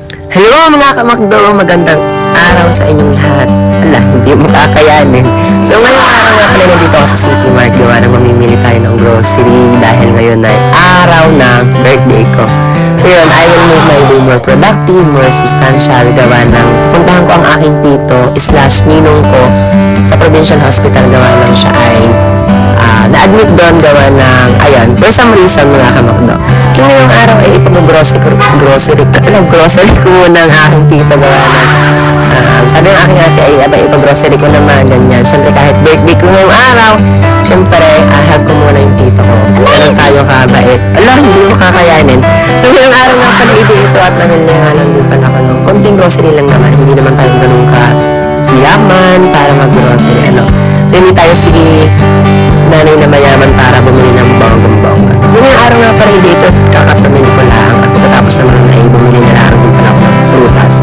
Hello mga kamakdo, magandang araw sa inyong lahat. Ala, hindi mo kakayanin. So ngayong araw nga pala nandito ako sa City Mart gawa na mamimili tayo ng grocery dahil ngayon ay araw ng birthday ko. So yun, I will make my day more productive, more substantial gawa ng puntahan ko ang aking tito / ninong ko sa provincial hospital gawa ng siya ay na-admit doon gawa ng, ayan, for some reason mga kamakdo. So ngayong araw ay grocery ko muna ang aking tito gawa ng, sabi ng aking ate ay ipag-grocery ko naman, ganyan. Siyempre kahit birthday ko ngayong araw, siyempre, have ko muna yung tito ko. Ganun tayo kabait. Ala, hindi mo kakayanin. So ngayong araw nga pala ito at namili nga lang din pala ako ng konting grocery lang naman. Hindi naman tayo ganun ka yaman para mag-grocery, So hindi tayo sige nanay na mayaman para bumili ng bonggang-bongga. So ngayong araw nga pala dito, kakapamili ko lang at pagkatapos naman ay bumili na lang din pala ako ng prutas.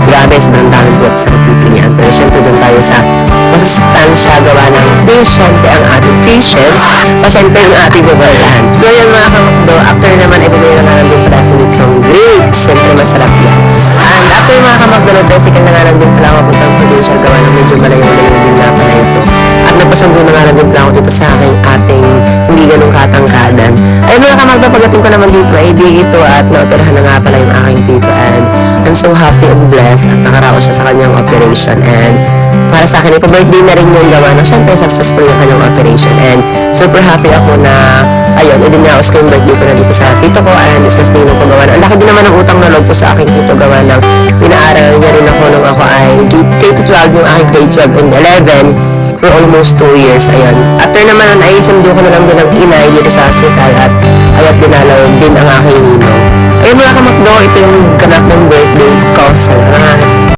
Grabe, sobrang daming prutas sa pagpipilian. Pero syempre doon tayo sa masustansya gawa ng pasyente ang ating patience, pasyente yung ating babalaan. So yun mga kamakdo, after naman ay bumili na lang din pala ako ng grapes. Siyempre masarap yan. And after mga kamakdo, tricycle na nga lang din pala ako puntang provincial gawa ng medyo malayo-layo din nga pala ito. At nagpasundo na nga lang din pala ako dito sa ating hindi ganun katangkadan. Ay mga kamakdo, pagdating ko naman dito ay di ito at naoperahan na nga pala yung aking tito and I'm so happy and blessed at nakaraos siya sa kanyang operation and para sa akin, ipa-birthday na rin yung gawa na syempre successful yung kanyang operation and super happy ako na ayun, idinaos ko yung birthday ko na dito sa tito ko and sustain ko gawa na ang laki din naman ng utang na loob ko sa aking tito gawa ng pinaaral niya rin ako nung ako ay K-12 yung aking grade 12 and 11 for almost 2 years, ayun. After naman nun, ay isundo ko na lang din ng inay dito sa hospital at ayat dinalaw din ang aking ninong. Ayun mga kamakdo, ito yung ganap ng birthday